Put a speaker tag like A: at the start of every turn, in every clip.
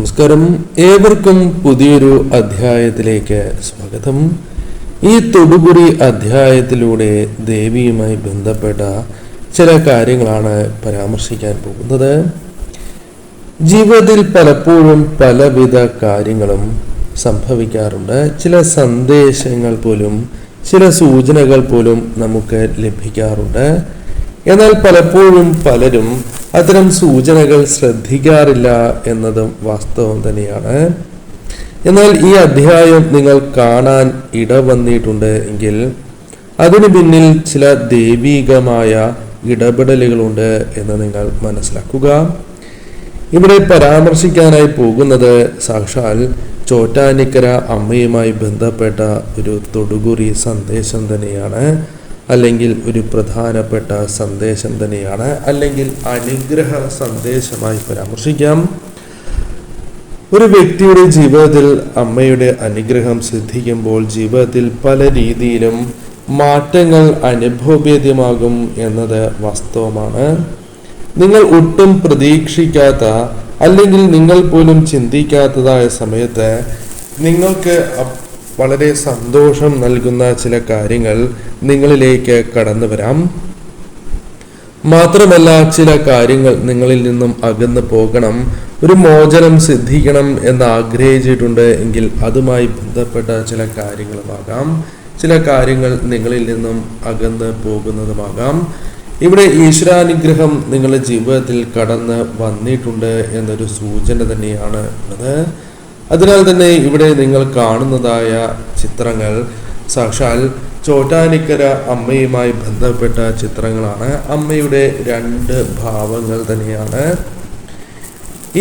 A: നമസ്കാരം, ഏവർക്കും പുതിയൊരു അധ്യായത്തിലേക്ക് സ്വാഗതം. ഈ തൊടുകുറി അധ്യായത്തിലൂടെ ദേവിയുമായി ബന്ധപ്പെട്ട ചില കാര്യങ്ങളാണ് പരാമർശിക്കാൻ പോകുന്നത്. ജീവിതത്തിൽ പലപ്പോഴും പലവിധ കാര്യങ്ങളും സംഭവിക്കാറുണ്ട്. ചില സന്ദേശങ്ങൾ പോലും, ചില സൂചനകൾ പോലും നമുക്ക് ലഭിക്കാറുണ്ട്. എന്നാൽ പലപ്പോഴും പലരും അത്തരം സൂചനകൾ ശ്രദ്ധിക്കാറില്ല എന്നതും വാസ്തവം തന്നെയാണ്. എന്നാൽ ഈ അധ്യായം നിങ്ങൾ കാണാൻ ഇടവന്നിട്ടുണ്ട് എങ്കിൽ അതിനു പിന്നിൽ ചില ദൈവികമായ ഇടപെടലുകളുണ്ട് എന്ന് നിങ്ങൾ മനസ്സിലാക്കുക. ഇവിടെ പരാമർശിക്കാനായി പോകുന്നത് സാക്ഷാൽ ചോറ്റാനിക്കര അമ്മയുമായി ബന്ധപ്പെട്ട ഒരു തൊടുകുറി സന്ദേശം തന്നെയാണ്, അല്ലെങ്കിൽ ഒരു പ്രധാനപ്പെട്ട സന്ദേശം തന്നെയാണ്, അല്ലെങ്കിൽ അനുഗ്രഹ സന്ദേശമായി പരാമർശിക്കാം. ഒരു വ്യക്തിയുടെ ജീവിതത്തിൽ അമ്മയുടെ അനുഗ്രഹം സിദ്ധിക്കുമ്പോൾ ജീവിതത്തിൽ പല രീതിയിലും മാറ്റങ്ങൾ അനുഭവവേദ്യമാകും എന്നത് വാസ്തവമാണ്. നിങ്ങൾ ഒട്ടും പ്രതീക്ഷിക്കാത്ത, അല്ലെങ്കിൽ നിങ്ങൾ പോലും ചിന്തിക്കാത്തതായ സമയത്ത് നിങ്ങൾക്ക് വളരെ സന്തോഷം നൽകുന്ന ചില കാര്യങ്ങൾ നിങ്ങളിലേക്ക് കടന്നു വരാം. മാത്രമല്ല, ചില കാര്യങ്ങൾ നിങ്ങളിൽ നിന്നും അകന്നു പോകണം, ഒരു മോചനം സിദ്ധിക്കണം എന്ന് ആഗ്രഹിച്ചിട്ടുണ്ട് എങ്കിൽ അതുമായി ബന്ധപ്പെട്ട ചില കാര്യങ്ങളുമാകാം. ചില കാര്യങ്ങൾ നിങ്ങളിൽ നിന്നും അകന്ന് പോകുന്നതുമാകാം. ഇവിടെ ഈശ്വരാനുഗ്രഹം നിങ്ങളുടെ ജീവിതത്തിൽ കടന്ന് വന്നിട്ടുണ്ട് എന്നൊരു സൂചന തന്നെയാണ് ഉള്ളത്. അതിനാൽ തന്നെ ഇവിടെ നിങ്ങൾ കാണുന്നതായ ചിത്രങ്ങൾ സാക്ഷാൽ ചോറ്റാനിക്കര അമ്മയുമായി ബന്ധപ്പെട്ട ചിത്രങ്ങളാണ്. അമ്മയുടെ രണ്ട് ഭാവങ്ങൾ തന്നെയാണ്.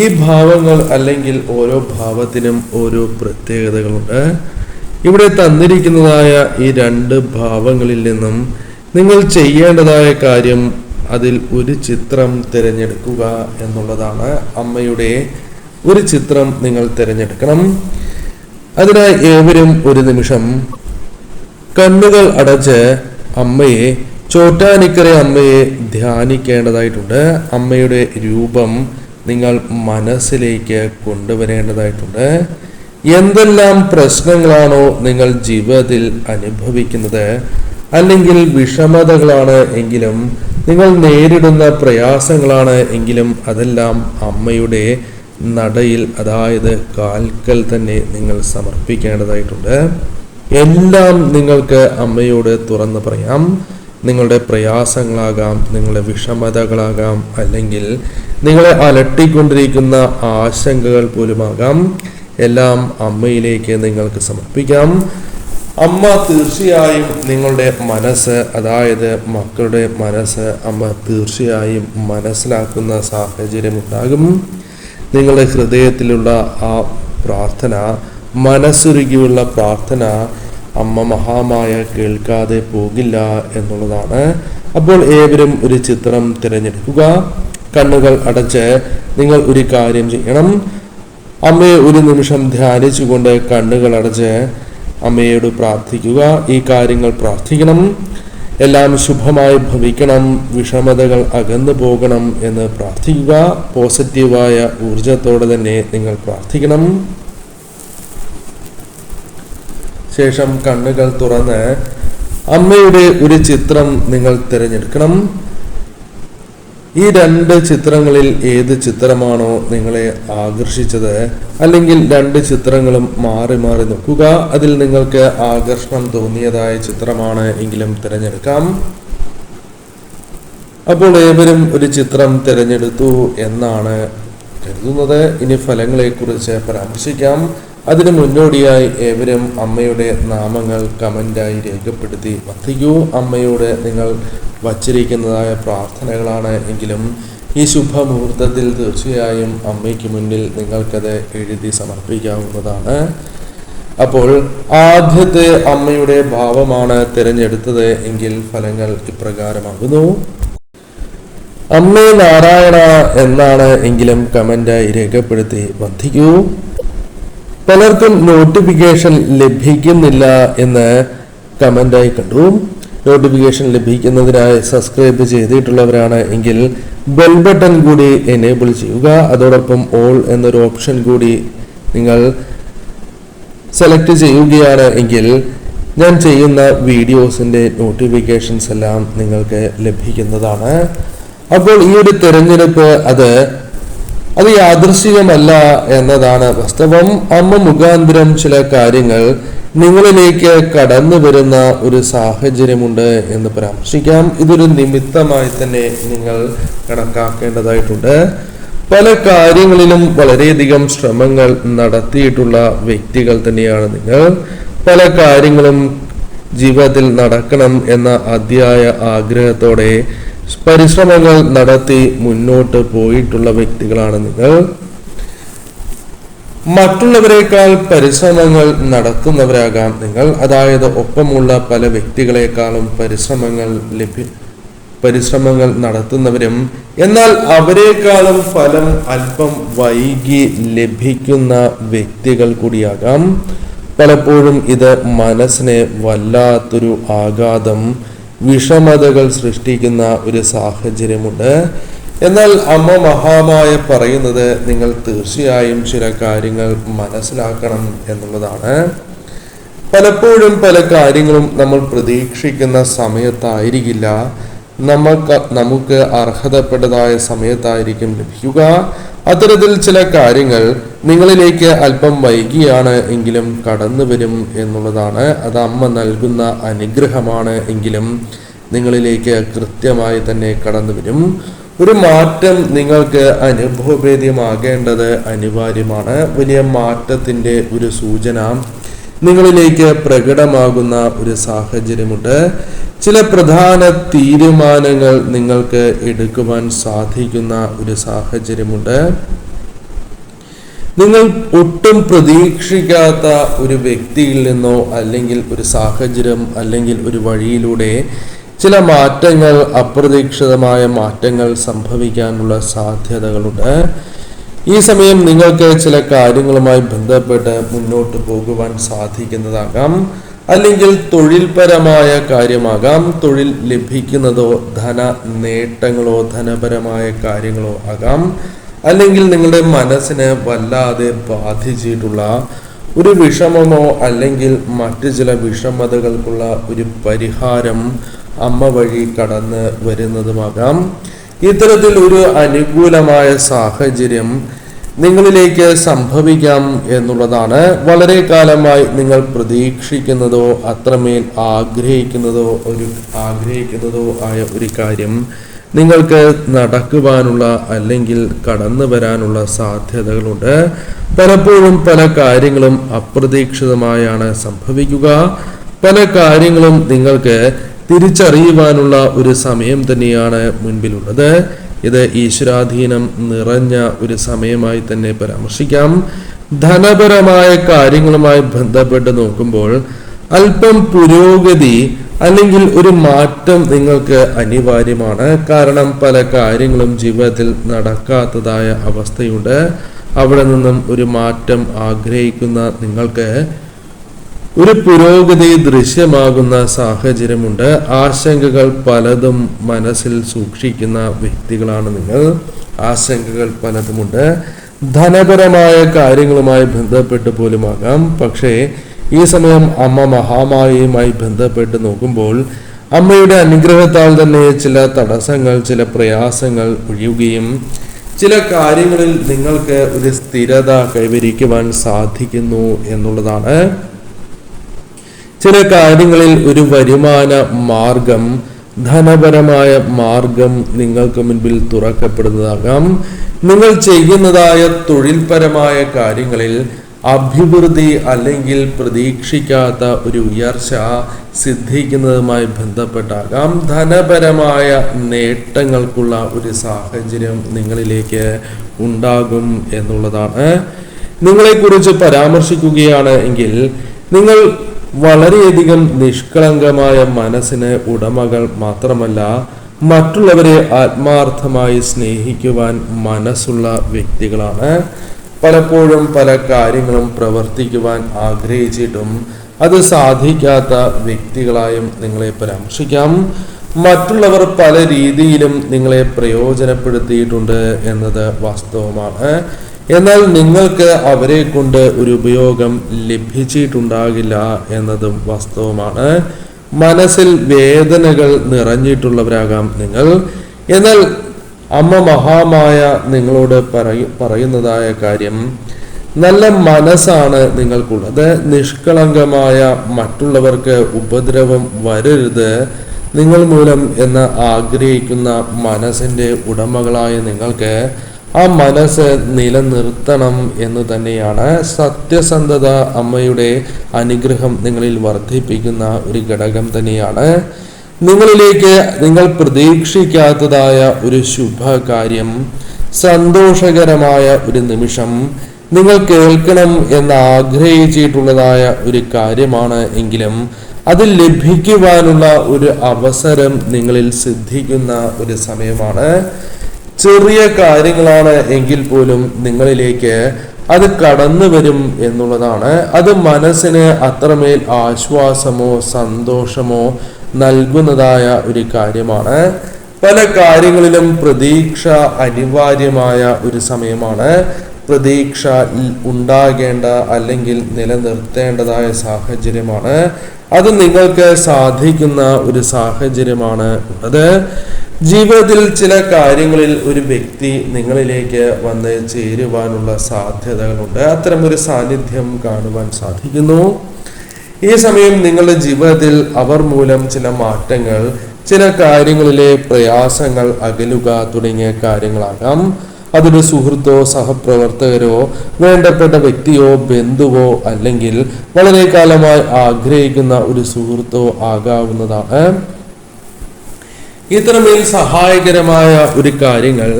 A: ഈ ഭാവങ്ങൾ, അല്ലെങ്കിൽ ഓരോ ഭാവത്തിനും ഓരോ പ്രത്യേകതകളുണ്ട്. ഇവിടെ തന്നിരിക്കുന്നതായ ഈ രണ്ട് ഭാവങ്ങളിൽ നിന്നും നിങ്ങൾ ചെയ്യേണ്ടതായ കാര്യം അതിൽ ഒരു ചിത്രം തിരഞ്ഞെടുക്കുക എന്നുള്ളതാണ്. അമ്മയുടെ ഒരു ചിത്രം നിങ്ങൾ തിരഞ്ഞെടുക്കണം. അതിനായി ഏവരും ഒരു നിമിഷം കണ്ണുകൾ അടച്ച് അമ്മയെ, ചോറ്റാനിക്കര അമ്മയെ ധ്യാനിക്കേണ്ടതായിട്ടുണ്ട്. അമ്മയുടെ രൂപം നിങ്ങൾ മനസ്സിലേക്ക് കൊണ്ടുവരേണ്ടതായിട്ടുണ്ട്. എന്തെല്ലാം പ്രശ്നങ്ങളാണോ നിങ്ങൾ ജീവിതത്തിൽ അനുഭവിക്കുന്നത്, അല്ലെങ്കിൽ വിഷമതകളാണ് എങ്കിലും, നിങ്ങൾ നേരിടുന്ന പ്രയാസങ്ങളാണ് എങ്കിലും, അതെല്ലാം അമ്മയുടെ നടയിൽ, അതായത് കാൽക്കൽ തന്നെ നിങ്ങൾ സമർപ്പിക്കേണ്ടതായിട്ടുണ്ട്. എല്ലാം നിങ്ങൾക്ക് അമ്മയോട് തുറന്നു പറയാം. നിങ്ങളുടെ പ്രയാസങ്ങളാകാം, നിങ്ങളുടെ വിഷമതകളാകാം, അല്ലെങ്കിൽ നിങ്ങളെ അലട്ടിക്കൊണ്ടിരിക്കുന്ന ആശങ്കകൾ പോലുമാകാം. എല്ലാം അമ്മയിലേക്ക് നിങ്ങൾക്ക് സമർപ്പിക്കാം. അമ്മ തീർച്ചയായും നിങ്ങളുടെ മനസ്സ്, അതായത് മക്കളുടെ മനസ്സ്, അമ്മ തീർച്ചയായും മനസ്സിലാക്കുന്ന സാഹചര്യം ഉണ്ടാകും. നിങ്ങളുടെ ഹൃദയത്തിലുള്ള ആ പ്രാർത്ഥന, മനസ്സുരുകിയുള്ള പ്രാർത്ഥന അമ്മ മഹാമായ കേൾക്കാതെ പോകില്ല എന്നുള്ളതാണ്. അപ്പോൾ ഏവരും ഒരു ചിത്രം തിരഞ്ഞെടുക്കുക. കണ്ണുകൾ അടച്ച് നിങ്ങൾ ഒരു കാര്യം ചെയ്യണം. അമ്മയെ ഒരു നിമിഷം ധ്യാനിച്ചുകൊണ്ട് കണ്ണുകൾ അടച്ച് അമ്മയോട് പ്രാർത്ഥിക്കുക. ഈ കാര്യങ്ങൾ പ്രാർത്ഥിക്കണം. എല്ലാം ശുഭമായി ഭവിക്കണം, വിഷമതകൾ അകന്നു പോകണം എന്ന് പ്രാർത്ഥിക്കുക. പോസിറ്റീവായ ഊർജത്തോടെ തന്നെ നിങ്ങൾ പ്രാർത്ഥിക്കണം. ശേഷം കണ്ണുകൾ തുറന്ന് അമ്മയുടെ ഒരു ചിത്രം നിങ്ങൾ തിരഞ്ഞെടുക്കണം. ഈ രണ്ട് ചിത്രങ്ങളിൽ ഏത് ചിത്രമാണോ നിങ്ങളെ ആകർഷിച്ചത്, അല്ലെങ്കിൽ രണ്ട് ചിത്രങ്ങളും മാറി മാറി നോക്കുക. അതിൽ നിങ്ങൾക്ക് ആകർഷണം തോന്നിയതായ ചിത്രമാണ് എങ്കിലും തിരഞ്ഞെടുക്കാം. അപ്പോൾ ഏവരും ഒരു ചിത്രം തിരഞ്ഞെടുത്തു എന്നാണ് കരുതുന്നത്. ഇനി ഫലങ്ങളെക്കുറിച്ച് പരാമർശിക്കാം. അതിന് മുന്നോടിയായി ഏവരും അമ്മയുടെ നാമങ്ങൾ കമൻ്റായി രേഖപ്പെടുത്തി വധിക്കൂ. അമ്മയോട് നിങ്ങൾ വച്ചിരിക്കുന്നതായ പ്രാർത്ഥനകളാണ് എങ്കിലും ഈ ശുഭമുഹൂർത്തത്തിൽ തീർച്ചയായും അമ്മയ്ക്ക് മുന്നിൽ നിങ്ങൾക്കത് എഴുതി സമർപ്പിക്കാവുന്നതാണ്. അപ്പോൾ ആദ്യത്തെ അമ്മയുടെ ഭാവമാണ് തിരഞ്ഞെടുത്തത് എങ്കിൽ ഫലങ്ങൾ ഇപ്രകാരമാകുന്നു. അമ്മേ നാരായണ എന്നാണ് എങ്കിലും കമൻ്റായി രേഖപ്പെടുത്തി വധിക്കൂ. പലർക്കും നോട്ടിഫിക്കേഷൻ ലഭിക്കുന്നില്ല എന്ന് കമൻ്റായി കണ്ടു. നോട്ടിഫിക്കേഷൻ ലഭിക്കുന്നതിനായി സബ്സ്ക്രൈബ് ചെയ്തിട്ടുള്ളവരാണ് എങ്കിൽ ബെൽ ബട്ടൺ കൂടി എനേബിൾ ചെയ്യുക. അതോടൊപ്പം ഓൾ എന്നൊരു ഓപ്ഷൻ കൂടി നിങ്ങൾ സെലക്ട് ചെയ്യുകയാണ് എങ്കിൽ ഞാൻ ചെയ്യുന്ന വീഡിയോസിൻ്റെ നോട്ടിഫിക്കേഷൻസ് എല്ലാം നിങ്ങൾക്ക് ലഭിക്കുന്നതാണ്. അപ്പോൾ ഈ ഒരു തിരഞ്ഞെടുപ്പ് അത് യാദൃശ്ചികമല്ല എന്നതാണ് വാസ്തവം. അമ്മ മുഖാന്തരം ചില കാര്യങ്ങൾ നിങ്ങളിലേക്ക് കടന്നു വരുന്ന ഒരു സാഹചര്യമുണ്ട് എന്ന് പരാമർശിക്കാം. ഇതൊരു നിമിത്തമായി തന്നെ നിങ്ങൾ കണക്കാക്കേണ്ടതായിട്ടുണ്ട്. പല കാര്യങ്ങളിലും വളരെയധികം ശ്രമങ്ങൾ നടത്തിയിട്ടുള്ള വ്യക്തികൾ തന്നെയാണ് നിങ്ങൾ. പല കാര്യങ്ങളും ജീവിതത്തിൽ നടക്കണം എന്ന അതിയായ ആഗ്രഹത്തോടെ പരിശ്രമങ്ങൾ നടത്തി മുന്നോട്ട് പോയിട്ടുള്ള വ്യക്തികളാണ് നിങ്ങൾ. മറ്റുള്ളവരെക്കാൾ പരിശ്രമങ്ങൾ നടത്തുന്നവരാകാം നിങ്ങൾ. അതായത് ഒപ്പമുള്ള പല വ്യക്തികളെക്കാളും പരിശ്രമങ്ങൾ നടത്തുന്നവരും, എന്നാൽ അവരെക്കാളും ഫലം അല്പം വൈകി ലഭിക്കുന്ന വ്യക്തികൾ കൂടിയാകാം. പലപ്പോഴും ഇത് മനസ്സിനെ വല്ലാത്തൊരു ആഘാതം, വിഷമതകൾ സൃഷ്ടിക്കുന്ന ഒരു സാഹചര്യമുണ്ട്. എന്നാൽ അമ്മ മഹാമായ പറയുന്നത് നിങ്ങൾ തീർച്ചയായും ചില കാര്യങ്ങൾ മനസ്സിലാക്കണം എന്നുള്ളതാണ്. പലപ്പോഴും പല കാര്യങ്ങളും നമ്മൾ പ്രതീക്ഷിക്കുന്ന സമയത്തായിരിക്കില്ല, നമുക്ക് അർഹതപ്പെട്ടതായ സമയത്തായിരിക്കും ലഭിക്കുക. അത്തരത്തിൽ ചില കാര്യങ്ങൾ നിങ്ങളിലേക്ക് അല്പം വൈകിയാണ് എങ്കിലും കടന്നു വരും എന്നുള്ളതാണ്. അത് അമ്മ നൽകുന്ന അനുഗ്രഹമാണ് എങ്കിലും നിങ്ങളിലേക്ക് കൃത്യമായി തന്നെ കടന്നു വരും. ഒരു മാറ്റം നിങ്ങൾക്ക് അനുഭവവേദ്യമാകേണ്ടത് അനിവാര്യമാണ്. വലിയ മാറ്റത്തിൻ്റെ ഒരു സൂചന നിങ്ങളിലേക്ക് പ്രകടമാകുന്ന ഒരു സാഹചര്യമുണ്ട്. ചില പ്രധാന തീരുമാനങ്ങൾ നിങ്ങൾക്ക് എടുക്കുവാൻ സാധിക്കുന്ന ഒരു സാഹചര്യമുണ്ട്. നിങ്ങൾ ഒട്ടും പ്രതീക്ഷിക്കാത്ത ഒരു വ്യക്തിയിൽ നിന്നോ അല്ലെങ്കിൽ ഒരു സാഹചര്യം അല്ലെങ്കിൽ ഒരു വഴിയിലൂടെ ചില മാറ്റങ്ങൾ, അപ്രതീക്ഷിതമായ മാറ്റങ്ങൾ സംഭവിക്കാനുള്ള സാധ്യതകളുണ്ട്. ഈ സമയം നിങ്ങൾക്ക് ചില കാര്യങ്ങളുമായി ബന്ധപ്പെട്ട് മുന്നോട്ട് പോകുവാൻ സാധിക്കുന്നതാകാം. അല്ലെങ്കിൽ തൊഴിൽപരമായ കാര്യമാകാം, തൊഴിൽ ലഭിക്കുന്നതോ ധന നേട്ടങ്ങളോ ധനപരമായ കാര്യങ്ങളോ ആകാം. അല്ലെങ്കിൽ നിങ്ങളുടെ മനസ്സിനെ വല്ലാതെ ബാധിച്ചിട്ടുള്ള ഒരു വിഷമമോ അല്ലെങ്കിൽ മറ്റു ചില വിഷമതകൾക്കുള്ള ഒരു പരിഹാരം അമ്മ വഴി കടന്ന് വരുന്നതുമാകാം. ഇത്തരത്തിൽ ഒരു അനുകൂലമായ സാഹചര്യം നിങ്ങളിലേക്ക് സംഭവിക്കാം എന്നുള്ളതാണ്. വളരെ കാലമായി നിങ്ങൾ പ്രതീക്ഷിക്കുന്നതോ അത്രമേൽ ആഗ്രഹിക്കുന്നതോ ആയ ഒരു കാര്യം നിങ്ങൾക്ക് നടക്കുവാനുള്ള അല്ലെങ്കിൽ കടന്നു വരാനുള്ള സാധ്യതകളുണ്ട്. പലപ്പോഴും പല കാര്യങ്ങളും അപ്രതീക്ഷിതമായാണ് സംഭവിക്കുക. പല കാര്യങ്ങളും നിങ്ങൾക്ക് തിരിച്ചറിയുവാനുള്ള ഒരു സമയം തന്നെയാണ് മുൻപിലുള്ളത്. ഇത് ഈശ്വരാധീനം നിറഞ്ഞ ഒരു സമയമായി തന്നെ പരാമർശിക്കാം. ധനപരമായ കാര്യങ്ങളുമായി ബന്ധപ്പെട്ട് നോക്കുമ്പോൾ അല്പം പുരോഗതി അല്ലെങ്കിൽ ഒരു മാറ്റം നിങ്ങൾക്ക് അനിവാര്യമാണ്. കാരണം പല കാര്യങ്ങളും ജീവിതത്തിൽ നടക്കാത്തതായ അവസ്ഥയുണ്ട്. അവിടെ നിന്നും ഒരു മാറ്റം ആഗ്രഹിക്കുന്ന നിങ്ങൾക്ക് ഒരു പുരോഗതി ദൃശ്യമാകുന്ന സാഹചര്യമുണ്ട്. ആശങ്കകൾ പലതും മനസ്സിൽ സൂക്ഷിക്കുന്ന വ്യക്തികളാണ് നിങ്ങൾ. ആശങ്കകൾ പലതുമുണ്ട്. ധനപരമായ കാര്യങ്ങളുമായി ബന്ധപ്പെട്ട് പോലുമാകാം. പക്ഷേ ഈ സമയം അമ്മ മഹാമായയുമായി ബന്ധപ്പെട്ട് നോക്കുമ്പോൾ അമ്മയുടെ അനുഗ്രഹത്താൽ തന്നെ ചില തടസ്സങ്ങൾ, ചില പ്രയാസങ്ങൾ ഒഴിയുകയും ചില കാര്യങ്ങളിൽ നിങ്ങൾക്ക് ഒരു സ്ഥിരത കൈവരിക്കുവാൻ സാധിക്കുന്നു എന്നുള്ളതാണ്. ചില കാര്യങ്ങളിൽ ഒരു വരുമാന മാർഗം, ധനപരമായ മാർഗം നിങ്ങൾക്ക് മുൻപിൽ തുറക്കപ്പെടുന്നതാകാം. നിങ്ങൾ ചെയ്യുന്നതായ തൊഴിൽപരമായ കാര്യങ്ങളിൽ അഭിവൃദ്ധി അല്ലെങ്കിൽ പ്രതീക്ഷിക്കാത്ത ഒരു ഉയർച്ച സിദ്ധിക്കുന്നതുമായി ബന്ധപ്പെട്ടാകാം. ധനപരമായ നേട്ടങ്ങൾക്കുള്ള ഒരു സാഹചര്യം നിങ്ങളിലേക്ക് ഉണ്ടാകും എന്നുള്ളതാണ്. നിങ്ങളെക്കുറിച്ച് പരാമർശിക്കുകയാണ് എങ്കിൽ നിങ്ങൾ വളരെയധികം നിഷ്കളങ്കമായ മനസ്സിന് ഉടമകൾ മാത്രമല്ല, മറ്റുള്ളവരെ ആത്മാർത്ഥമായി സ്നേഹിക്കുവാൻ മനസ്സുള്ള വ്യക്തികളാണ്. പലപ്പോഴും പല കാര്യങ്ങളും പ്രവർത്തിക്കുവാൻ ആഗ്രഹിച്ചിട്ടും അത് സാധിക്കാത്ത വ്യക്തികളായും നിങ്ങളെ പരാമർശിക്കാം. മറ്റുള്ളവർ പല രീതിയിലും നിങ്ങളെ പ്രയോജനപ്പെടുത്തിയിട്ടുണ്ട് എന്നത് വാസ്തവമാണ്. എന്നാൽ നിങ്ങൾക്ക് അവരെ കൊണ്ട് ഒരു ഉപയോഗം ലഭിച്ചിട്ടുണ്ടാകില്ല എന്നതും വാസ്തവമാണ്. മനസ്സിൽ വേദനകൾ നിറഞ്ഞിട്ടുള്ളവരാകാം നിങ്ങൾ. എന്നാൽ അമ്മ മഹാമായ നിങ്ങളോട് പറയുന്നതായ കാര്യം, നല്ല മനസ്സാണ് നിങ്ങൾക്കുള്ളത്. നിഷ്കളങ്കമായ മറ്റുള്ളവർക്ക് ഉപദ്രവം വരരുത് നിങ്ങൾ മൂലം എന്ന് ആഗ്രഹിക്കുന്ന മനസ്സിന്റെ ഉടമകളായ നിങ്ങൾക്ക് ആ മനസ്സ് നിലനിർത്തണം എന്ന് തന്നെയാണ്. സത്യസന്ധത അമ്മയുടെ അനുഗ്രഹം നിങ്ങളിൽ വർദ്ധിപ്പിക്കുന്ന ഒരു ഘടകം തന്നെയാണ്. നിങ്ങളിലേക്ക് നിങ്ങൾ പ്രതീക്ഷിക്കാത്തതായ ഒരു ശുഭകാര്യം, സന്തോഷകരമായ ഒരു നിമിഷം, നിങ്ങൾ കേൾക്കണം എന്ന് ആഗ്രഹിച്ചിട്ടുള്ളതായ ഒരു കാര്യമാണ് എങ്കിലും അത് ലഭിക്കുവാനുള്ള ഒരു അവസരം നിങ്ങളിൽ സിദ്ധിക്കുന്ന ഒരു സമയമാണ്. ചെറിയ കാര്യങ്ങളാണ് എങ്കിൽ പോലും നിങ്ങളിലേക്ക് അത് കടന്നു വരും എന്നുള്ളതാണ്. അത് മനസ്സിന് അത്രമേൽ ആശ്വാസമോ സന്തോഷമോ നൽകുന്നതായ ഒരു കാര്യമാണ്. പല കാര്യങ്ങളിലും പ്രതീക്ഷ അനിവാര്യമായ ഒരു സമയമാണ്. പ്രതീക്ഷ ഉണ്ടാകേണ്ട അല്ലെങ്കിൽ നിലനിർത്തേണ്ടതായ സാഹചര്യമാണ്. അത് നിങ്ങൾക്ക് സാധിക്കുന്ന ഒരു സാഹചര്യമാണ് ഉള്ളത്. ജീവിതത്തിൽ ചില കാര്യങ്ങളിൽ ഒരു വ്യക്തി നിങ്ങളിലേക്ക് വന്ന് ചേരുവാനുള്ള സാധ്യതകളുണ്ട്. അത്തരമൊരു സാന്നിധ്യം കാണുവാൻ സാധിക്കുന്നു. ഈ സമയം നിങ്ങളുടെ ജീവിതത്തിൽ അവർ മൂലം ചില മാറ്റങ്ങൾ, ചില കാര്യങ്ങളിലെ പ്രയാസങ്ങൾ, അകലുക തുടങ്ങിയ കാര്യങ്ങളാകാം. അതൊരു സുഹൃത്തോ സഹപ്രവർത്തകരോ വേണ്ടപ്പെട്ട വ്യക്തിയോ ബന്ധുവോ അല്ലെങ്കിൽ വളരെ കാലമായി ആഗ്രഹിക്കുന്ന ഒരു സുഹൃത്തോ ആകാവുന്നതാണ്. ഇത്രമേൽ സഹായകരമായ ഒരു കാര്യങ്ങൾ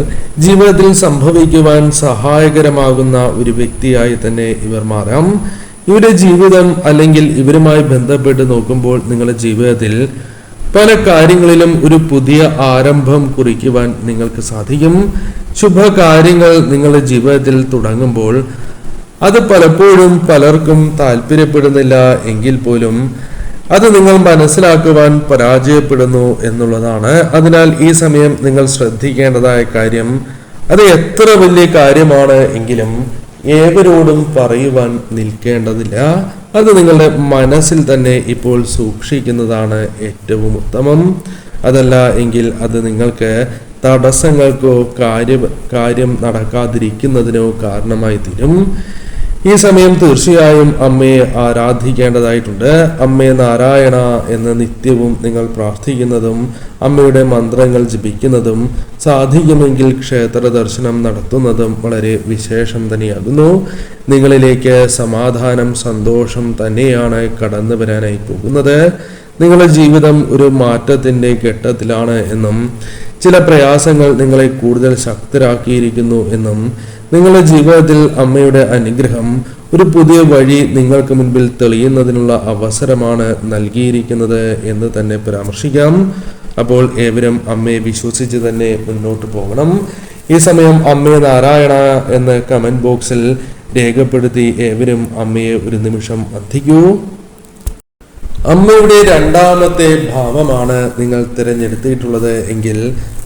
A: ജീവിതത്തിൽ സംഭവിക്കുവാൻ സഹായകരമാകുന്ന ഒരു വ്യക്തിയായി തന്നെ ഇവർ മാറാം. ഇവരുടെ ജീവിതം അല്ലെങ്കിൽ ഇവരുമായി ബന്ധപ്പെട്ട് നോക്കുമ്പോൾ നിങ്ങളുടെ ജീവിതത്തിൽ പല കാര്യങ്ങളിലും ഒരു പുതിയ ആരംഭം കുറിക്കുവാൻ നിങ്ങൾക്ക് സാധിക്കും. ശുഭകാര്യങ്ങൾ നിങ്ങളുടെ ജീവിതത്തിൽ തുടങ്ങുമ്പോൾ അത് പലപ്പോഴും പലർക്കും താല്പര്യപ്പെടുന്നില്ല എങ്കിൽ പോലും അത് നിങ്ങൾ മനസ്സിലാക്കുവാൻ പരാജയപ്പെടുന്നു എന്നുള്ളതാണ്. അതിനാൽ ഈ സമയം നിങ്ങൾ ശ്രദ്ധിക്കേണ്ടതായ കാര്യം, അത് എത്ര വലിയ കാര്യമാണ് എങ്കിലും ഏവരോടും പറയുവാൻ നിൽക്കേണ്ടതില്ല. അത് നിങ്ങളുടെ മനസ്സിൽ തന്നെ ഇപ്പോൾ സൂക്ഷിക്കുന്നതാണ് ഏറ്റവും ഉത്തമം. അതല്ല എങ്കിൽ അത് നിങ്ങൾക്ക് തടസ്സങ്ങൾക്കോ കാര്യം നടക്കാതിരിക്കുന്നതിനോ കാരണമായി തീരും. ഈ സമയം തീർച്ചയായും അമ്മയെ ആരാധിക്കേണ്ടതായിട്ടുണ്ട്. അമ്മേ നാരായണ എന്ന് നിത്യവും നിങ്ങൾ പ്രാർത്ഥിക്കുന്നതും അമ്മയുടെ മന്ത്രങ്ങൾ ജപിക്കുന്നതും സാധിക്കുമെങ്കിൽ ക്ഷേത്ര ദർശനം നടത്തുന്നതും വളരെ വിശേഷം തന്നെയാകുന്നു. നിങ്ങളിലേക്ക് സമാധാനം, സന്തോഷം തന്നെയാണ് കടന്നു വരാനായി പോകുന്നത്. നിങ്ങളുടെ ജീവിതം ഒരു മാറ്റത്തിന്റെ ഘട്ടത്തിലാണ് എന്നും ചില പ്രയാസങ്ങൾ നിങ്ങളെ കൂടുതൽ ശക്തരാക്കിയിരിക്കുന്നു എന്നും നിങ്ങളുടെ ജീവിതത്തിൽ അമ്മയുടെ അനുഗ്രഹം ഒരു പുതിയ വഴി നിങ്ങൾക്ക് മുൻപിൽ തെളിയുന്നതിനുള്ള അവസരമാണ് നൽകിയിരിക്കുന്നത് എന്ന് തന്നെ പരാമർശിക്കാം. അപ്പോൾ ഏവരും അമ്മയെ വിശ്വസിച്ച് തന്നെ മുന്നോട്ട് പോകണം. ഈ സമയം അമ്മേ നാരായണ എന്ന് കമന്റ് ബോക്സിൽ രേഖപ്പെടുത്തി ഏവരും അമ്മയെ ഒരു നിമിഷം അർത്ഥിക്കൂ. അമ്മയുടെ രണ്ടാമത്തെ ഭാവമാണ് നിങ്ങൾ തിരഞ്ഞെടുത്തിട്ടുള്ളത് എങ്കിൽ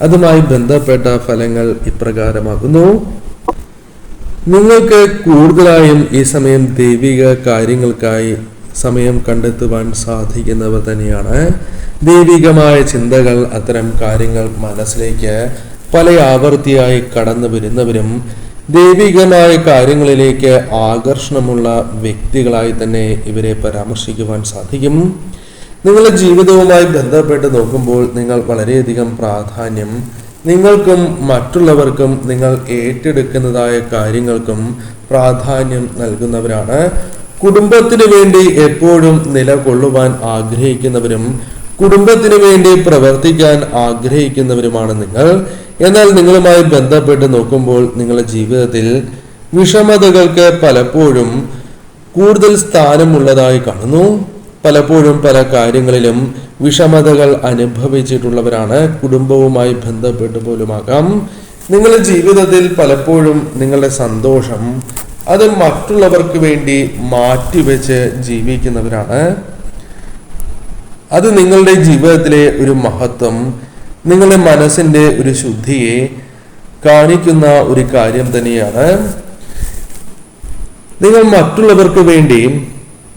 A: അതുമായി ബന്ധപ്പെട്ട ഫലങ്ങൾ ഇപ്രകാരമാകുന്നു. നിങ്ങൾക്ക് കൂടുതലായും ഈ സമയം ദൈവിക കാര്യങ്ങൾക്കായി സമയം കണ്ടെത്തുവാൻ സാധിക്കുന്നവ തന്നെയാണ്. ദൈവികമായ ചിന്തകൾ, അത്തരം കാര്യങ്ങൾ മനസ്സിലേക്ക് പല ആവർത്തിയായി കടന്നു വരുന്നവരും ദൈവികമായ കാര്യങ്ങളിലേക്ക് ആകർഷണമുള്ള വ്യക്തികളായി തന്നെ ഇവരെ പരാമർശിക്കുവാൻ സാധിക്കും. നിങ്ങളുടെ ജീവിതവുമായി ബന്ധപ്പെട്ട് നോക്കുമ്പോൾ നിങ്ങൾ വളരെയധികം പ്രാധാന്യം നിങ്ങൾക്കും മറ്റുള്ളവർക്കും നിങ്ങൾ ഏറ്റെടുക്കുന്നതായ കാര്യങ്ങൾക്കും പ്രാധാന്യം നൽകുന്നവരാണ്. കുടുംബത്തിന് വേണ്ടി എപ്പോഴും നിലകൊള്ളുവാൻ ആഗ്രഹിക്കുന്നവരും കുടുംബത്തിന് വേണ്ടി പ്രവർത്തിക്കാൻ ആഗ്രഹിക്കുന്നവരുമാണ് നിങ്ങൾ. എന്നാൽ നിങ്ങളുമായി ബന്ധപ്പെട്ട് നോക്കുമ്പോൾ നിങ്ങളുടെ ജീവിതത്തിൽ വിഷമതകൾക്ക് പലപ്പോഴും കൂടുതൽ സ്ഥാനമുള്ളതായി കാണുന്നു. പലപ്പോഴും പല കാര്യങ്ങളിലും വിഷമതകൾ അനുഭവിച്ചിട്ടുള്ളവരാണ്. കുടുംബവുമായി ബന്ധപ്പെട്ട് പോലുമാകാം. നിങ്ങളുടെ ജീവിതത്തിൽ പലപ്പോഴും നിങ്ങളുടെ സന്തോഷം അത് മറ്റുള്ളവർക്ക് വേണ്ടി മാറ്റിവെച്ച് ജീവിക്കുന്നവരാണ്. അത് നിങ്ങളുടെ ജീവിതത്തിലെ ഒരു മഹത്വം, നിങ്ങളുടെ മനസ്സിന്റെ ഒരു ശുദ്ധിയെ കാണിക്കുന്ന ഒരു കാര്യം തന്നെയാണ്. നിങ്ങൾ മറ്റുള്ളവർക്ക് വേണ്ടി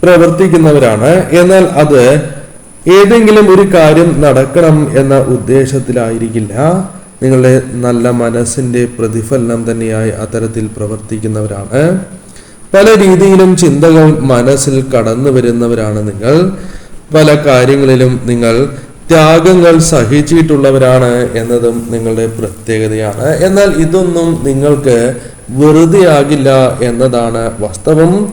A: പ്രവർത്തിക്കുന്നവരാണ്. എന്നാൽ അത് ഏതെങ്കിലും ഒരു കാര്യം നടക്കണം എന്ന ഉദ്ദേശത്തിലായിരിക്കില്ല. നിങ്ങളുടെ നല്ല മനസ്സിന്റെ പ്രതിഫലനം തന്നെയായി അത്തരത്തിൽ പ്രവർത്തിക്കുന്നവരാണ്. പല രീതിയിലും ചിന്തകൾ മനസ്സിൽ കടന്നു വരുന്നവരാണ് നിങ്ങൾ. പല കാര്യങ്ങളിലും നിങ്ങൾ ത്യാഗങ്ങൾ സഹിച്ചിട്ടുള്ളവരാണ് എന്നതും നിങ്ങളുടെ പ്രത്യേകതയാണ്. എന്നാൽ ഇതൊന്നും നിങ്ങൾക്ക് വെറുതെ ആകില്ല എന്നതാണ് വാസ്തവം.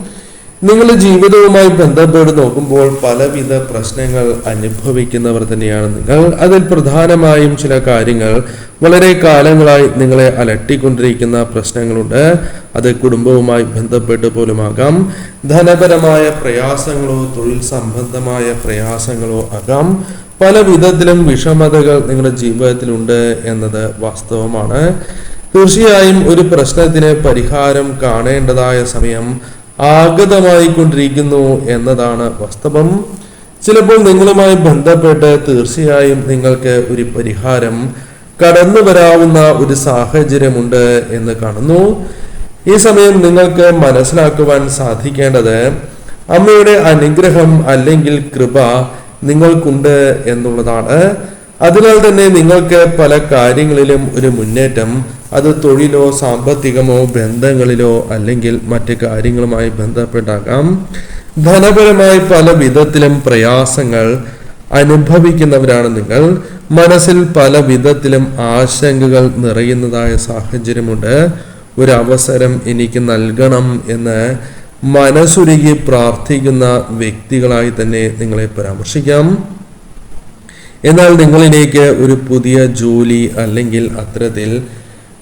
A: നിങ്ങളുടെ ജീവിതവുമായി ബന്ധപ്പെട്ട് നോക്കുമ്പോൾ പലവിധ പ്രശ്നങ്ങൾ അനുഭവിക്കുന്നവർ തന്നെയാണ് നിങ്ങൾ. അതിൽ പ്രധാനമായും ചില കാര്യങ്ങൾ വളരെ കാലങ്ങളായി നിങ്ങളെ അലട്ടിക്കൊണ്ടിരിക്കുന്ന പ്രശ്നങ്ങളുണ്ട്. അത് കുടുംബവുമായി ബന്ധപ്പെട്ട് പോലുമാകാം, ധനപരമായ പ്രയാസങ്ങളോ തൊഴിൽ സംബന്ധമായ പ്രയാസങ്ങളോ ആകാം. പല വിധത്തിലും വിഷമതകൾ നിങ്ങളുടെ ജീവിതത്തിലുണ്ട് എന്നത് വാസ്തവമാണ്. തീർച്ചയായും ഒരു പ്രശ്നത്തിന് പരിഹാരം കാണേണ്ടതായ സമയം ആഗതമായി കൊണ്ടിരിക്കുന്നു എന്നതാണ് വാസ്തവം. ചിലപ്പോൾ നിങ്ങളുമായി ബന്ധപ്പെട്ട് തീർച്ചയായും നിങ്ങൾക്ക് ഒരു പരിഹാരം കടന്നു വരാവുന്ന ഒരു സാഹചര്യമുണ്ട് എന്ന് കാണുന്നു. ഈ സമയം നിങ്ങൾക്ക് മനസ്സിലാക്കുവാൻ സാധിക്കേണ്ടത് അമ്മയുടെ അനുഗ്രഹം അല്ലെങ്കിൽ കൃപ നിങ്ങൾക്കുണ്ട് എന്നുള്ളതാണ്. അതിനാൽ തന്നെ നിങ്ങൾക്ക് പല കാര്യങ്ങളിലും ഒരു മുന്നേറ്റം, അത് തൊഴിലോ സാമ്പത്തികമോ ബന്ധങ്ങളിലോ അല്ലെങ്കിൽ മറ്റ് കാര്യങ്ങളുമായി ബന്ധപ്പെട്ടാകാം. ധനപരമായി പല വിധത്തിലും പ്രയാസങ്ങൾ അനുഭവിക്കുന്നവരാണ് നിങ്ങൾ. മനസ്സിൽ പല വിധത്തിലും ആശങ്കകൾ നിറയുന്നതായ സാഹചര്യമുണ്ട്. ഒരു അവസരം എനിക്ക് നൽകണം എന്ന് മനസ്സുരുകി പ്രാർത്ഥിക്കുന്ന വ്യക്തികളായി തന്നെ നിങ്ങളെ പരാമർശിക്കാം. എന്നാൽ നിങ്ങളിലേക്ക് ഒരു പുതിയ ജോലി അല്ലെങ്കിൽ അത്തരത്തിൽ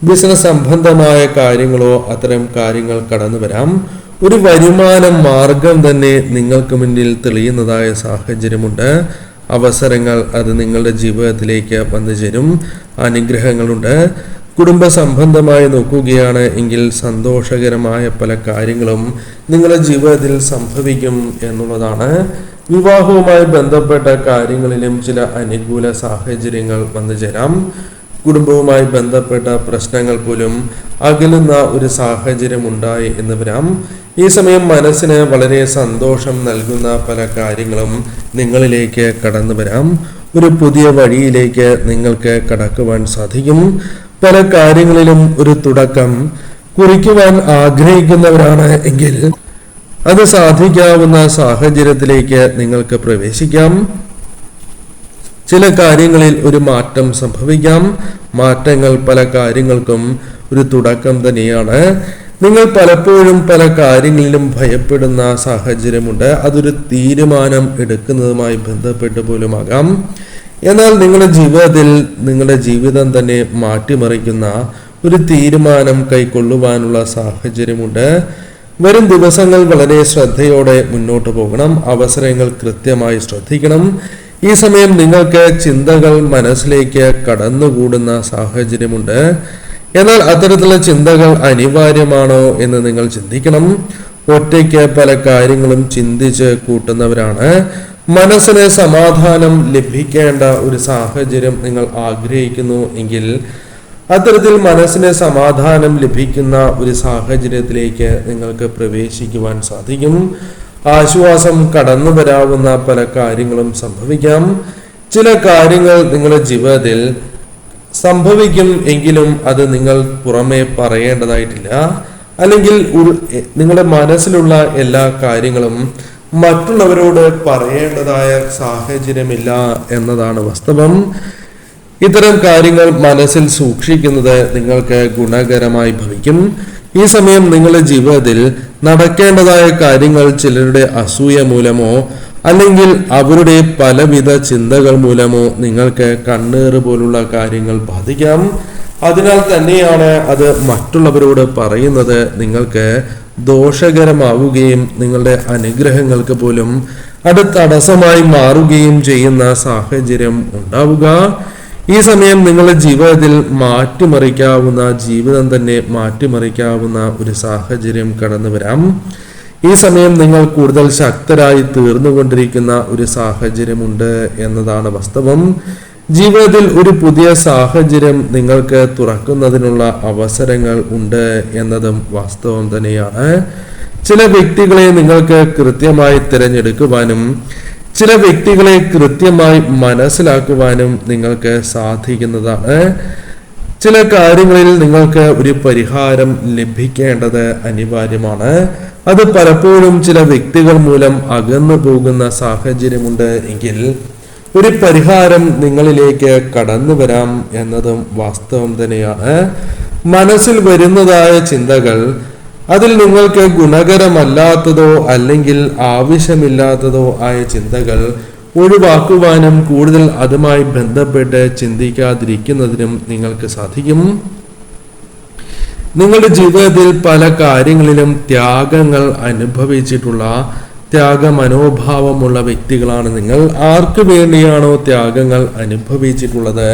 A: ബിസിനസ് സംബന്ധമായ കാര്യങ്ങളോ അത്തരം കാര്യങ്ങൾ കടന്നു വരാം. ഒരു വരുമാന മാർഗം തന്നെ നിങ്ങൾക്ക് മുന്നിൽ തെളിയുന്നതായ സാഹചര്യമുണ്ട്. അവസരങ്ങൾ അത് നിങ്ങളുടെ ജീവിതത്തിലേക്ക് വന്നു ചേരും. അനുഗ്രഹങ്ങളുണ്ട്. കുടുംബ സംബന്ധമായി നോക്കുകയാണ് എങ്കിൽ സന്തോഷകരമായ പല കാര്യങ്ങളും നിങ്ങളുടെ ജീവിതത്തിൽ സംഭവിക്കും എന്നുള്ളതാണ്. വിവാഹവുമായി ബന്ധപ്പെട്ട കാര്യങ്ങളിലും ചില അനുകൂല സാഹചര്യങ്ങൾ വന്നു ചേരാം. കുടുംബവുമായി ബന്ധപ്പെട്ട പ്രശ്നങ്ങൾ പോലും അകലുന്ന ഒരു സാഹചര്യം ഉണ്ടായി എന്ന് വരാം. ഈ സമയം മനസ്സിന് വളരെ സന്തോഷം നൽകുന്ന പല കാര്യങ്ങളും നിങ്ങളിലേക്ക് കടന്നു വരാം. ഒരു പുതിയ വഴിയിലേക്ക് നിങ്ങൾക്ക് കടക്കുവാൻ സാധിക്കും. പല കാര്യങ്ങളിലും ഒരു തുടക്കം കുറിക്കുവാൻ ആഗ്രഹിക്കുന്നവരാണ് എങ്കിൽ അത് സാധിക്കാവുന്ന സാഹചര്യത്തിലേക്ക് നിങ്ങൾക്ക് പ്രവേശിക്കാം. ചില കാര്യങ്ങളിൽ ഒരു മാറ്റം സംഭവിക്കാം. മാറ്റങ്ങൾ പല കാര്യങ്ങൾക്കും ഒരു തുടക്കം തന്നെയാണ്. നിങ്ങൾ പലപ്പോഴും പല കാര്യങ്ങളിലും ഭയപ്പെടുന്ന സാഹചര്യമുണ്ട്. അതൊരു തീരുമാനം എടുക്കുന്നതുമായി ബന്ധപ്പെട്ട് പോലുമാകാം. എന്നാൽ നിങ്ങളുടെ ജീവിതത്തിൽ നിങ്ങളുടെ ജീവിതം തന്നെ മാറ്റിമറിക്കുന്ന ഒരു തീരുമാനം കൈക്കൊള്ളുവാനുള്ള സാഹചര്യമുണ്ട്. വരും ദിവസങ്ങൾ വളരെ ശ്രദ്ധയോടെ മുന്നോട്ട് പോകണം. അവസരങ്ങൾ കൃത്യമായി ശ്രദ്ധിക്കണം. ഈ സമയം നിങ്ങൾക്ക് ചിന്തകൾ മനസ്സിലേക്ക് കടന്നുകൂടുന്ന സാഹചര്യമുണ്ട്. എന്നാൽ അത്തരത്തിലുള്ള ചിന്തകൾ അനിവാര്യമാണോ എന്ന് നിങ്ങൾ ചിന്തിക്കണം. ഒറ്റയ്ക്ക് പല കാര്യങ്ങളും ചിന്തിച്ച് കൂട്ടുന്നവരാണ്. മനസ്സിന് സമാധാനം ലഭിക്കേണ്ട ഒരു സാഹചര്യം നിങ്ങൾ ആഗ്രഹിക്കുന്നു എങ്കിൽ അത്തരത്തിൽ മനസ്സിന് സമാധാനം ലഭിക്കുന്ന ഒരു സാഹചര്യത്തിലേക്ക് നിങ്ങൾക്ക് പ്രവേശിക്കുവാൻ സാധിക്കും. ആശ്വാസം കടന്നു വരാവുന്ന പല കാര്യങ്ങളും സംഭവിക്കാം. ചില കാര്യങ്ങൾ നിങ്ങളുടെ ജീവിതത്തിൽ സംഭവിക്കും എങ്കിലും അത് നിങ്ങൾ പുറമെ പറയേണ്ടതായിട്ടില്ല. അല്ലെങ്കിൽ നിങ്ങളുടെ മനസ്സിലുള്ള എല്ലാ കാര്യങ്ങളും മറ്റുള്ളവരോട് പറയേണ്ടതായ സാഹചര്യമില്ല എന്നതാണ് വാസ്തവം. ഇത്തരം കാര്യങ്ങൾ മനസ്സിൽ സൂക്ഷിക്കുന്നത് നിങ്ങൾക്ക് ഗുണകരമായി ഭവിക്കും. ഈ സമയം നിങ്ങളുടെ ജീവിതത്തിൽ നടക്കേണ്ടതായ കാര്യങ്ങൾ ചിലരുടെ അസൂയ മൂലമോ അല്ലെങ്കിൽ അവരുടെ പലവിധ ചിന്തകൾ മൂലമോ നിങ്ങൾക്ക് കണ്ണേറ് പോലുള്ള കാര്യങ്ങൾ ബാധിക്കാം. അതിനാൽ തന്നെയാണ് അത് മറ്റുള്ളവരോട് പറയുന്നത് നിങ്ങൾക്ക് ദോഷകരമാവുകയും നിങ്ങളുടെ അനുഗ്രഹങ്ങൾക്ക് പോലും അത് തടസ്സമായി മാറുകയും ചെയ്യുന്ന സാഹചര്യം ഉണ്ടാവുക. ഈ സമയം നിങ്ങളുടെ ജീവിതത്തിൽ മാറ്റിമറിക്കാവുന്ന, ജീവിതം തന്നെ മാറ്റിമറിക്കാവുന്ന ഒരു സാഹചര്യം കടന്നു വരാം. ഈ സമയം നിങ്ങൾ കൂടുതൽ ശക്തരായി തീർന്നുകൊണ്ടിരിക്കുന്ന ഒരു സാഹചര്യമുണ്ട് എന്നതാണ് വാസ്തവം. ജീവിതത്തിൽ ഒരു പുതിയ സാഹചര്യം നിങ്ങൾക്ക് തുറക്കുന്നതിനുള്ള അവസരങ്ങൾ ഉണ്ട് എന്നതും വാസ്തവം തന്നെയാണ്. ചില വ്യക്തികളെ നിങ്ങൾക്ക് കൃത്യമായി തിരഞ്ഞെടുക്കുവാനും ചില വ്യക്തികളെ കൃത്യമായി മനസ്സിലാക്കുവാനും നിങ്ങൾക്ക് സാധിക്കുന്നതാണ്. ചില കാര്യങ്ങളിൽ നിങ്ങൾക്ക് ഒരു പരിഹാരം ലഭിക്കേണ്ടത് അനിവാര്യമാണ്. അത് പലപ്പോഴും ചില വ്യക്തികൾ മൂലം അകന്നു പോകുന്ന സാഹചര്യമുണ്ട് എങ്കിൽ ഒരു പരിഹാരം നിങ്ങളിലേക്ക് കടന്നു വരാം എന്നതും വാസ്തവം തന്നെയാണ്. മനസ്സിൽ വരുന്നതായ ചിന്തകൾ, അതിൽ നിങ്ങൾക്ക് ഗുണകരമല്ലാത്തതോ അല്ലെങ്കിൽ ആവശ്യമില്ലാത്തതോ ആയ ചിന്തകൾ ഒഴിവാക്കുവാനും കൂടുതൽ അതുമായി ബന്ധപ്പെട്ട് ചിന്തിക്കാതിരിക്കുന്നതിനും നിങ്ങൾക്ക് സാധിക്കും. നിങ്ങളുടെ ജീവിതത്തിൽ പല കാര്യങ്ങളിലും ത്യാഗങ്ങൾ അനുഭവിച്ചിട്ടുള്ള, ത്യാഗ മനോഭാവമുള്ള വ്യക്തികളാണ് നിങ്ങൾ. ആർക്കു വേണ്ടിയാണോ ത്യാഗങ്ങൾ അനുഭവിച്ചിട്ടുള്ളത്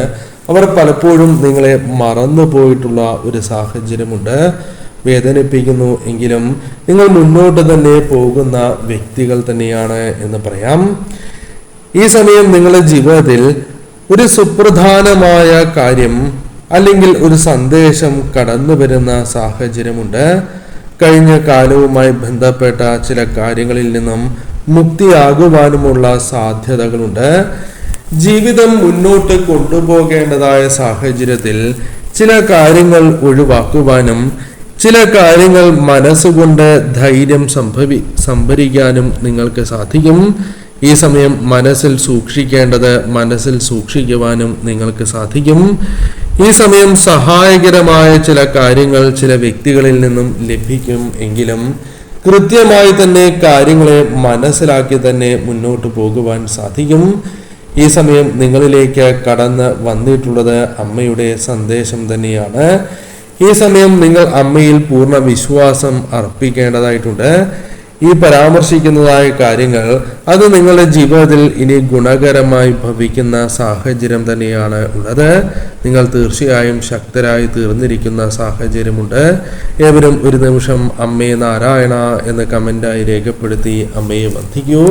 A: അവർ പലപ്പോഴും നിങ്ങളെ മറന്നു പോയിട്ടുള്ള ഒരു സാഹചര്യമുണ്ട്. വേദനിപ്പിക്കുന്നു എങ്കിലും നിങ്ങൾ മുന്നോട്ട് തന്നെ പോകുന്ന വ്യക്തികൾ തന്നെയാണ് എന്ന് പറയാം. ഈ സമയം നിങ്ങളുടെ ജീവിതത്തിൽ ഒരു സുപ്രധാനമായ കാര്യം അല്ലെങ്കിൽ ഒരു സന്ദേശം കടന്നു വരുന്ന സാഹചര്യമുണ്ട്. കഴിഞ്ഞ കാലവുമായി ബന്ധപ്പെട്ട ചില കാര്യങ്ങളിൽ നിന്നും മുക്തിയാകുവാനുമുള്ള സാധ്യതകളുണ്ട്. ജീവിതം മുന്നോട്ട് കൊണ്ടുപോകേണ്ടതായ സാഹചര്യത്തിൽ ചില കാര്യങ്ങൾ ഒഴിവാക്കുവാനും ചില കാര്യങ്ങൾ മനസ്സുകൊണ്ട് ധൈര്യം സംഭരിക്കാനും നിങ്ങൾക്ക് സാധിക്കും. ഈ സമയം മനസ്സിൽ സൂക്ഷിക്കേണ്ടത് മനസ്സിൽ സൂക്ഷിക്കുവാനും നിങ്ങൾക്ക് സാധിക്കും. ഈ സമയം സഹായകരമായ ചില കാര്യങ്ങൾ ചില വ്യക്തികളിൽ നിന്നും ലഭിക്കും എങ്കിലും കൃത്യമായി തന്നെ കാര്യങ്ങളെ മനസ്സിലാക്കി തന്നെ മുന്നോട്ട് പോകുവാൻ സാധിക്കും. ഈ സമയം നിങ്ങളിലേക്ക് കടന്ന് വന്നിട്ടുള്ളത് അമ്മയുടെ സന്ദേശം തന്നെയാണ്. ഈ സമയം നിങ്ങൾ അമ്മയിൽ പൂർണ്ണ വിശ്വാസം അർപ്പിക്കേണ്ടതായിട്ടുണ്ട്. ഈ പരാമർശിക്കുന്നതായ കാര്യങ്ങൾ അത് നിങ്ങളുടെ ജീവിതത്തിൽ ഇനി ഗുണകരമായി ഭവിക്കുന്ന സാഹചര്യം തന്നെയാണ് ഉള്ളത്. നിങ്ങൾ തീർച്ചയായും ശക്തരായി തീർന്നിരിക്കുന്ന സാഹചര്യമുണ്ട്. ഏവരും ഒരു നിമിഷം അമ്മേ നാരായണ എന്ന് കമന്റായി രേഖപ്പെടുത്തി അമ്മയെ വന്ദിക്കൂ.